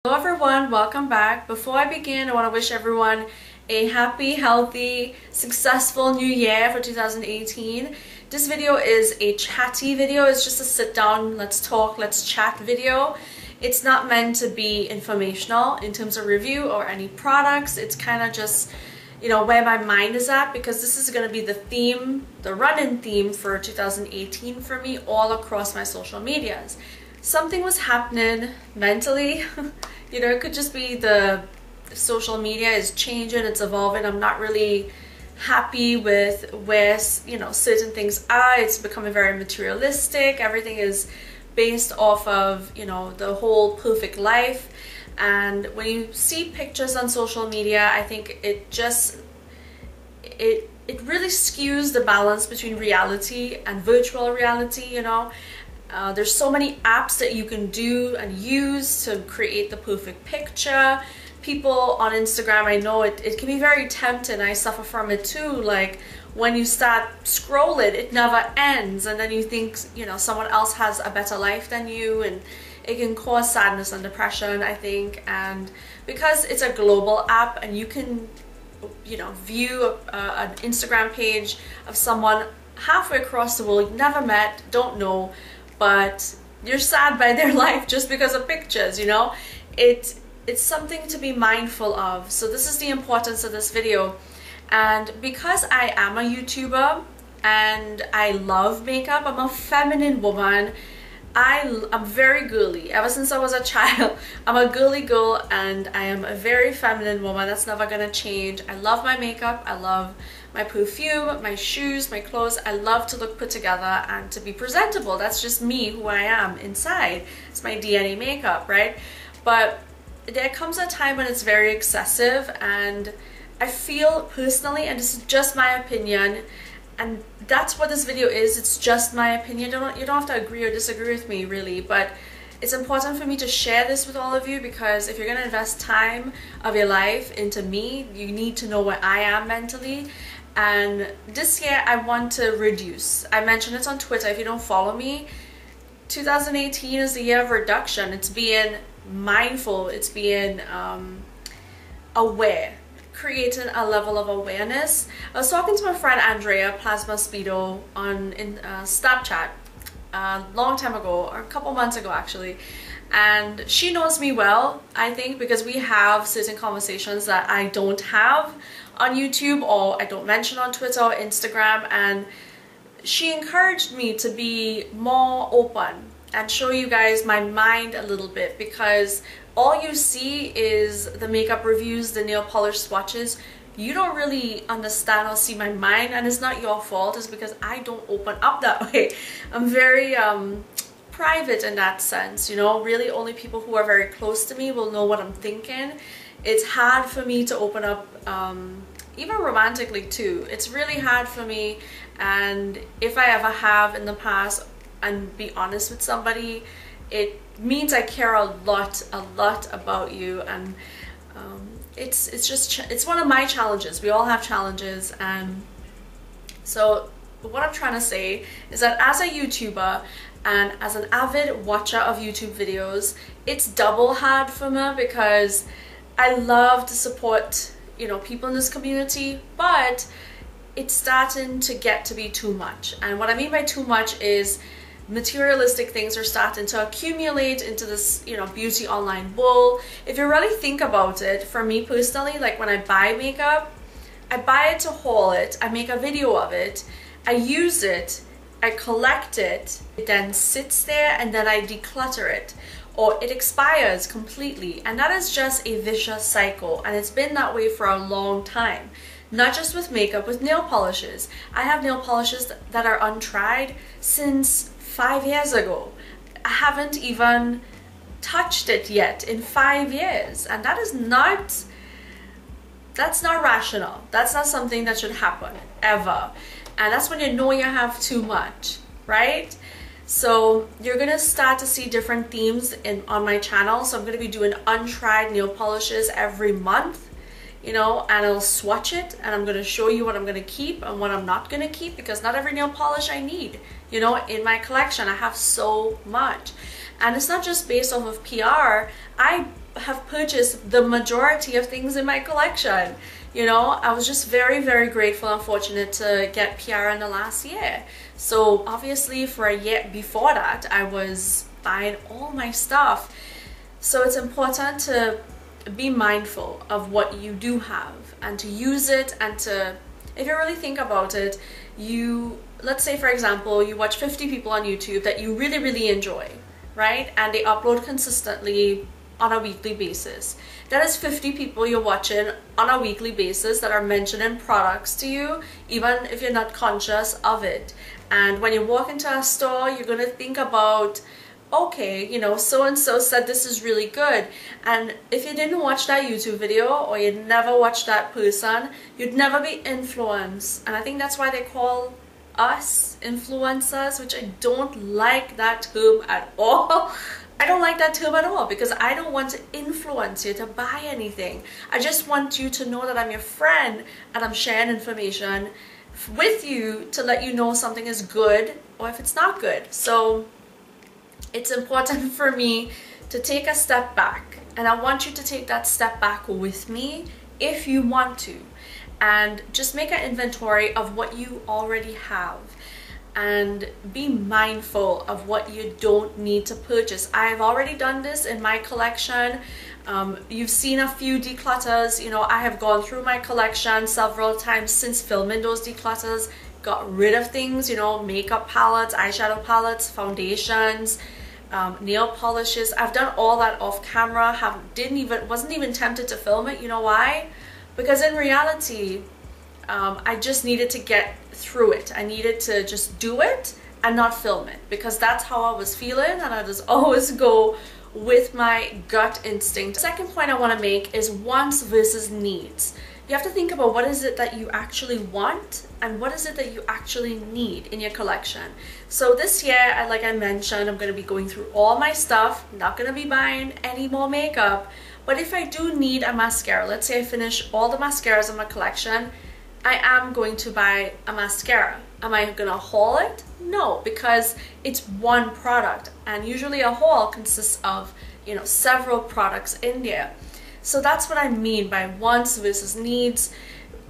Hello everyone, welcome back. Before I begin, I want to wish everyone a happy, healthy, successful new year for 2018. This video is a chatty video. It's just a sit down, let's talk, let's chat video. It's not meant to be informational in terms of review or any products. It's kind of just, you know, where my mind is at, because this is going to be the theme, the run-in theme for 2018 for me all across my social medias. Something was happening mentally. You know, it could just be the social media is changing, it's evolving. I'm not really happy with where, you know, certain things are. It's becoming very materialistic. Everything is based off of, you know, the whole perfect life. And when you see pictures on social media, I think it really skews the balance between reality and virtual reality, you know. There's so many apps that you can do and use to create the perfect picture. People on Instagram, I know it can be very tempting. I suffer from it too. Like when you start scrolling, it never ends, and then you think, you know, someone else has a better life than you, and it can cause sadness and depression, I think. And because it's a global app and you can, you know, view an Instagram page of someone halfway across the world you've never met, don't know, but you're sad by their life just because of pictures, you know. It's something to be mindful of. So this is the importance of this video. And because I am a YouTuber and I love makeup, I'm a feminine woman. I'm very girly. Ever since I was a child, I'm a girly girl, and I am a very feminine woman. That's never gonna change. I love my makeup. I love my perfume, my shoes, my clothes. I love to look put together and to be presentable. That's just me, who I am inside. It's my DNA makeup, right? But there comes a time when it's very excessive, and I feel personally, and this is just my opinion, and that's what this video is, it's just my opinion. You don't have to agree or disagree with me, really, but it's important for me to share this with all of you, because if you're going to invest time of your life into me, you need to know where I am mentally. And this year I want to reduce. I mentioned it on Twitter. If you don't follow me, 2018 is the year of reduction. It's being mindful, it's being aware, creating a level of awareness. I was talking to my friend Andrea Plasma Speedo on Snapchat a long time ago, or a couple months ago actually, and she knows me well, I think, because we have certain conversations that I don't have on YouTube, or I don't mention on Twitter or Instagram. And she encouraged me to be more open and show you guys my mind a little bit, because all you see is the makeup reviews, the nail polish swatches. You don't really understand or see my mind, and it's not your fault. It's because I don't open up that way. I'm very private in that sense, you know. Really only people who are very close to me will know what I'm thinking. It's hard for me to open up, even romantically too. It's really hard for me, and if I ever have in the past and be honest with somebody, it means I care a lot about you. And it's one of my challenges. We all have challenges. And so what I'm trying to say is that as a YouTuber and as an avid watcher of YouTube videos, it's double hard for me, because I love to support, you know, people in this community, but it's starting to get to be too much. And what I mean by too much is materialistic things are starting to accumulate into this, you know, beauty online bowl. If you really think about it, for me personally, like when I buy makeup, I buy it to haul it, I make a video of it, I use it, I collect it, it then sits there, and then I declutter it, or it expires completely. And that is just a vicious cycle, and it's been that way for a long time. Not just with makeup, with nail polishes. I have nail polishes that are untried since 5 years ago. I haven't even touched it yet in 5 years, and that's not rational. That's not something that should happen ever. And that's when you know you have too much, right? So you're gonna start to see different themes on my channel. So I'm gonna be doing untried nail polishes every month, you know, and I'll swatch it, and I'm gonna show you what I'm gonna keep and what I'm not gonna keep, because not every nail polish I need, you know, in my collection. I have so much. And it's not just based off of PR. I have purchased the majority of things in my collection. You know, I was just very, very grateful and fortunate to get PR in the last year. So obviously for a year before that, I was buying all my stuff. So it's important to be mindful of what you do have and to use it, and to, if you really think about it, let's say for example, you watch 50 people on YouTube that you really, really enjoy, right? And they upload consistently on a weekly basis. That is 50 people you're watching on a weekly basis that are mentioning products to you, even if you're not conscious of it. And when you walk into a store, you're going to think about, okay, you know, so and so said this is really good. And if you didn't watch that YouTube video, or you'd never watch that person, you'd never be influenced. And I think that's why they call us influencers, which I don't like that term at all. I don't like that term at all, because I don't want to influence you to buy anything. I just want you to know that I'm your friend and I'm sharing information with you to let you know something is good or if it's not good. So it's important for me to take a step back, and I want you to take that step back with me if you want to, and just make an inventory of what you already have and be mindful of what you don't need to purchase. I've already done this in my collection. You've seen a few declutters. You know, I have gone through my collection several times since filming those declutters, got rid of things, you know, makeup palettes, eyeshadow palettes, foundations, nail polishes. I've done all that off camera. Wasn't even tempted to film it. You know why? Because in reality, I just needed to get through it. I needed to just do it and not film it, because that's how I was feeling, and I just always go with my gut instinct. The second point I want to make is wants versus needs. You have to think about what is it that you actually want and what is it that you actually need in your collection. So this year, like I mentioned, I'm going to be going through all my stuff, not going to be buying any more makeup. But if I do need a mascara, let's say I finish all the mascaras in my collection, I am going to buy a mascara. Am I going to haul it? No, because it's one product, and usually a haul consists of, you know, several products in there. So that's what I mean by wants versus needs.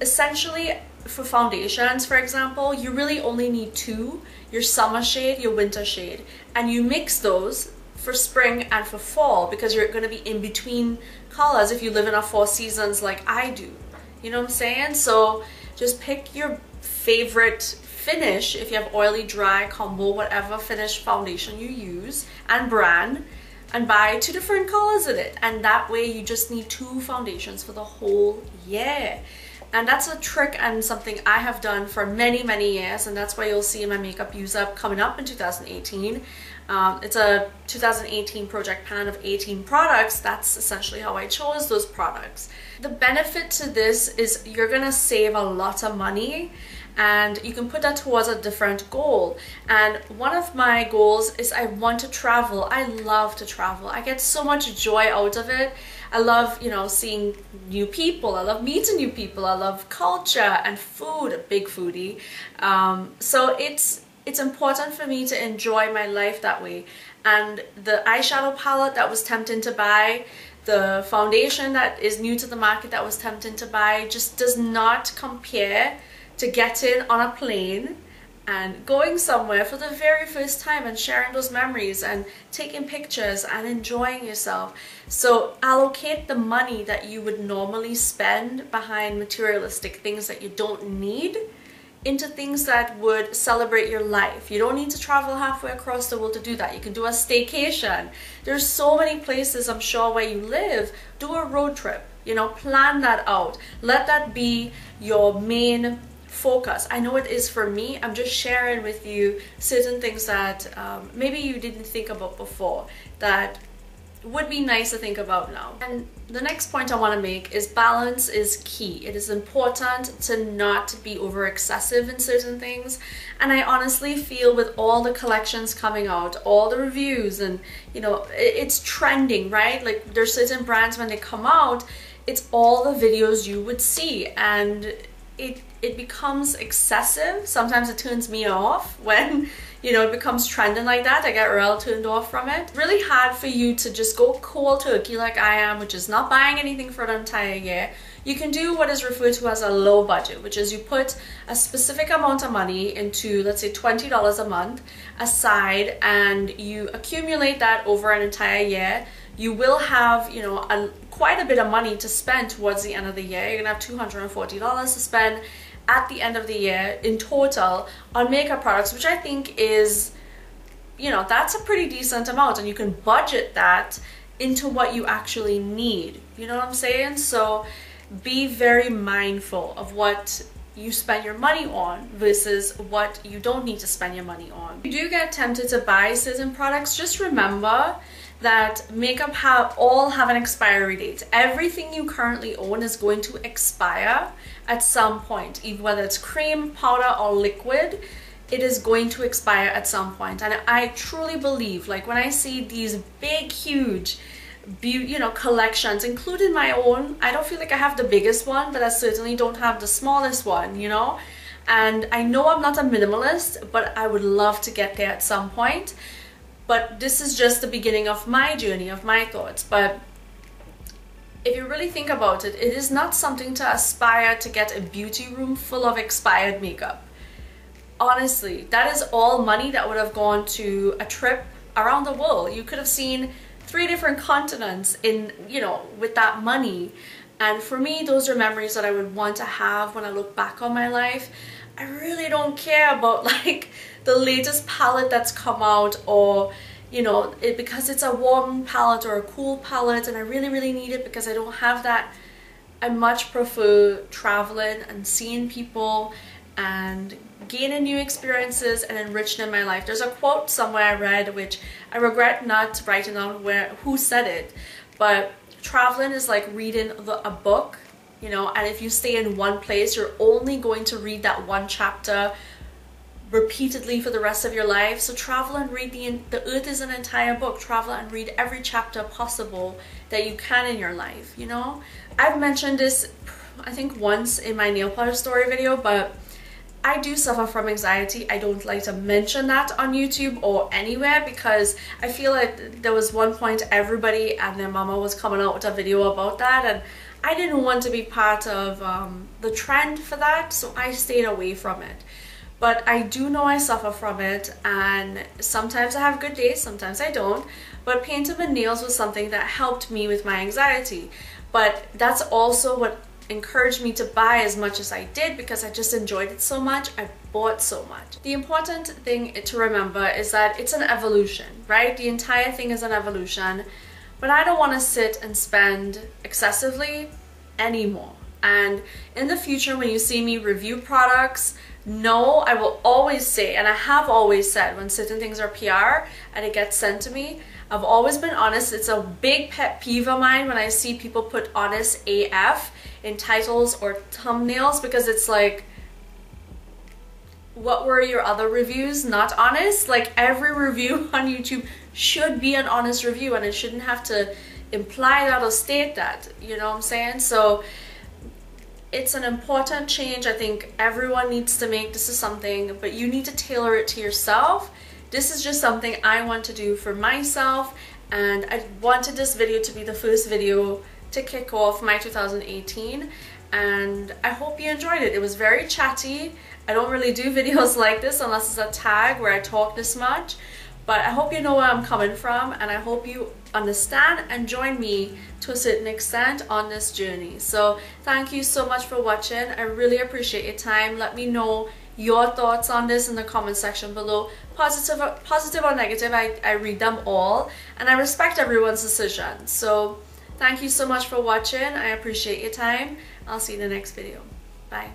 Essentially, for foundations, for example, you really only need two: your summer shade, your winter shade, and you mix those for spring and for fall, because you're going to be in between colors if you live in a 4 seasons like I do. You know what I'm saying? So just pick your favorite finish, if you have oily, dry, combo, whatever finish foundation you use and brand, and buy 2 different colors in it. And that way you just need 2 foundations for the whole year. And that's a trick and something I have done for many, many years, and that's why you'll see my makeup use up coming up in 2018. It's a 2018 project plan of 18 products. That's essentially how I chose those products. The benefit to this is you're gonna save a lot of money, and you can put that towards a different goal. And one of my goals is I want to travel. I love to travel. I get so much joy out of it. I love, you know, seeing new people. I love meeting new people. I love culture and food, a big foodie. So it's important for me to enjoy my life that way. And the eyeshadow palette that was tempting to buy, the foundation that is new to the market that was tempting to buy, just does not compare to getting on a plane and going somewhere for the very first time and sharing those memories and taking pictures and enjoying yourself. So allocate the money that you would normally spend behind materialistic things that you don't need into things that would celebrate your life. You don't need to travel halfway across the world to do that. You can do a staycation. There's so many places, I'm sure, where you live. Do a road trip, you know, plan that out. Let that be your main focus. I know it is for me. I'm just sharing with you certain things that maybe you didn't think about before that would be nice to think about now. And the next point I want to make is balance is key. It is important to not be over excessive in certain things. And I honestly feel with all the collections coming out, all the reviews, and you know, it's trending, right? Like there's certain brands when they come out, it's all the videos you would see, and it becomes excessive. Sometimes it turns me off when, you know, it becomes trending like that, I get real turned off from it. Really hard for you to just go cold turkey like I am, which is not buying anything for an entire year. You can do what is referred to as a low budget, which is you put a specific amount of money into, let's say $20 a month aside, and you accumulate that over an entire year. You will have, you know, quite a bit of money to spend towards the end of the year. You're gonna have $240 to spend at the end of the year in total on makeup products, which I think is, you know, that's a pretty decent amount, and you can budget that into what you actually need. You know what I'm saying? So be very mindful of what you spend your money on versus what you don't need to spend your money on. If you do get tempted to buy certain products, just remember that makeup all have an expiry date. Everything you currently own is going to expire at some point, even whether it's cream, powder, or liquid. It is going to expire at some point. And I truly believe, like when I see these big, huge, you know, collections, including my own, I don't feel like I have the biggest one, but I certainly don't have the smallest one, you know. And I know I'm not a minimalist, but I would love to get there at some point. But this is just the beginning of my journey, of my thoughts. But if you really think about it, it is not something to aspire to get a beauty room full of expired makeup. Honestly, that is all money that would have gone to a trip around the world. You could have seen 3 different continents in, you know, with that money. And for me, those are memories that I would want to have when I look back on my life. I really don't care about like the latest palette that's come out, or you know, because it's a warm palette or a cool palette and I really, really need it because I don't have that. I much prefer traveling and seeing people and gaining new experiences and enriching my life. There's a quote somewhere I read, which I regret not writing down who said it, but traveling is like reading a book, you know, and if you stay in one place, you're only going to read that one chapter repeatedly for the rest of your life. So travel and read the earth is an entire book. Travel and read every chapter possible that you can in your life, you know. I've mentioned this I think once in my nail polish story video, but I do suffer from anxiety. I don't like to mention that on YouTube or anywhere because I feel like there was one point everybody and their mama was coming out with a video about that, and I didn't want to be part of the trend for that, so I stayed away from it. But I do know I suffer from it, and sometimes I have good days, sometimes I don't. But painting with nails was something that helped me with my anxiety. But that's also what encouraged me to buy as much as I did, because I just enjoyed it so much. I bought so much. The important thing to remember is that it's an evolution, right? The entire thing is an evolution. But I don't want to sit and spend excessively anymore. And in the future, when you see me review products, no, I will always say, and I have always said when certain things are PR and it gets sent to me, I've always been honest. It's a big pet peeve of mine when I see people put honest AF in titles or thumbnails, because it's like, what were your other reviews not honest? Like, every review on YouTube should be an honest review, and it shouldn't have to imply that or state that, you know what I'm saying? So it's an important change. I think everyone needs to make. This is something, but you need to tailor it to yourself. This is just something I want to do for myself, and I wanted this video to be the first video to kick off my 2018, and I hope you enjoyed it. It was very chatty. I don't really do videos like this unless it's a tag where I talk this much, but I hope you know where I'm coming from, and I hope you understand and join me to a certain extent on this journey. So thank you so much for watching. I really appreciate your time. Let me know your thoughts on this in the comment section below. Positive or negative, I read them all, and I respect everyone's decision. So thank you so much for watching. I appreciate your time. I'll see you in the next video. Bye.